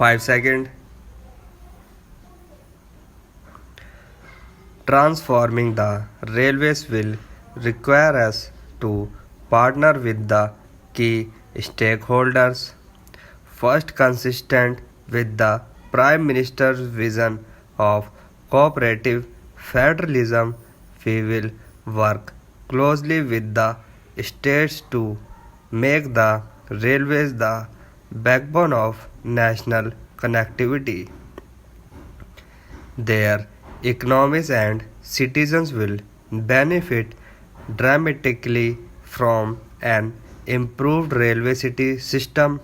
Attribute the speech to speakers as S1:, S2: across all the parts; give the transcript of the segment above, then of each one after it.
S1: 5 seconds. Transforming the railways will require us to partner with the key stakeholders. First, consistent with the Prime Minister's vision of cooperative federalism, we will work closely with the states to make the railways the backbone of national connectivity. Their economies and citizens will benefit dramatically from an improved railway city system.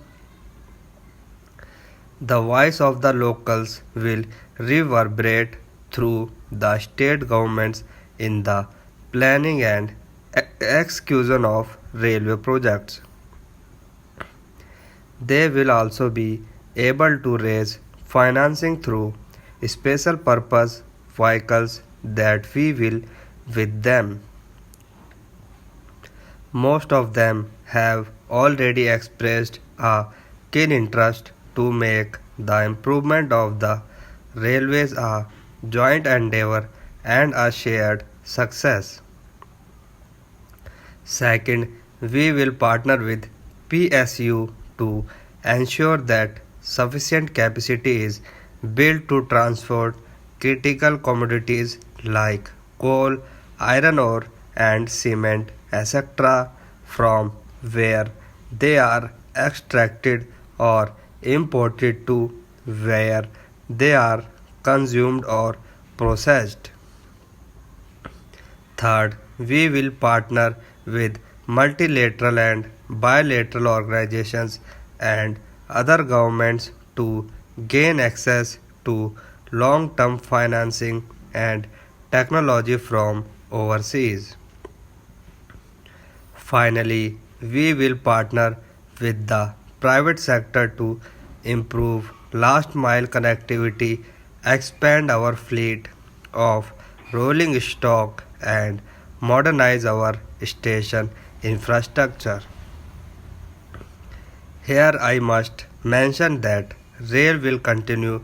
S1: The voice of the locals will reverberate through the state governments in the planning and execution of railway projects. They will also be able to raise financing through special purpose vehicles that we will with them. Most of them have already expressed a keen interest to make the improvement of the railways a joint endeavor and a shared success. Second, we will partner with PSU to ensure that sufficient capacity is built to transport critical commodities like coal, iron ore, and cement, etc., from where they are extracted or imported to where they are consumed or processed. Third, we will partner with multilateral and bilateral organizations and other governments to gain access to long term financing and technology from overseas. Finally, we will partner with the private sector to improve last mile connectivity, expand our fleet of rolling stock, and modernize our station infrastructure. Here I must mention that rail will continue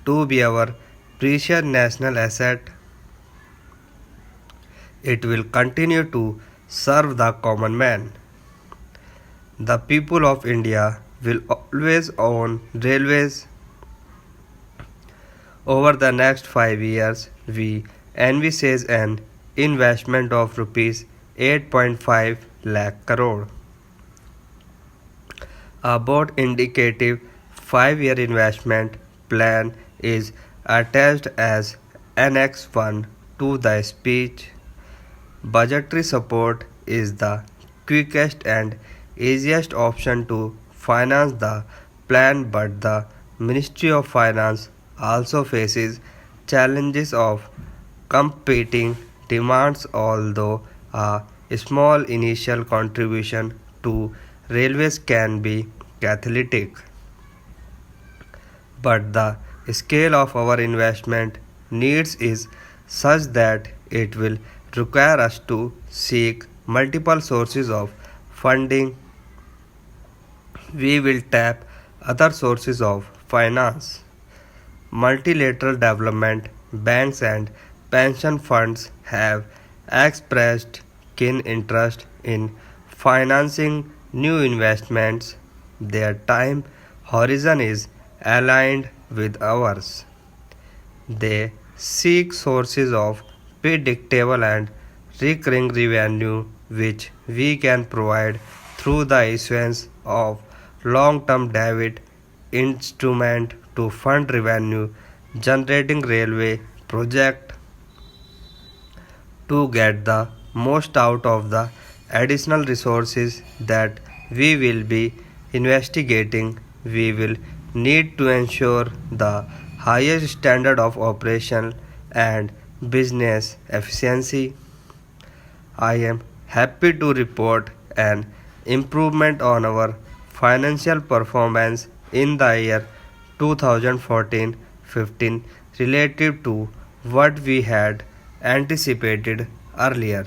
S1: to be our precious national asset. It will continue to serve the common man. The people of India will always own railways. Over the next 5 years, we envisage an investment of rupees 8.5 lakh crore. A board indicative 5-year investment plan is attached as Annex 1 to the speech. Budgetary support is the quickest and easiest option to finance the plan, but the Ministry of Finance also faces challenges of competing demands, although a small initial contribution to railways can be catalytic. But the scale of our investment needs is such that it will require us to seek multiple sources of funding. We will tap other sources of finance. Multilateral development banks and pension funds have expressed keen interest in financing new investments. Their time horizon is aligned with ours. They seek sources of predictable and recurring revenue which we can provide through the issuance of long-term debt instrument to fund revenue generating railway project. To get the most out of the additional resources that we will be investigating, we will need to ensure the highest standard of operation and business efficiency. I am happy to report an improvement on our financial performance in the year 2014-15 relative to what we had anticipated earlier.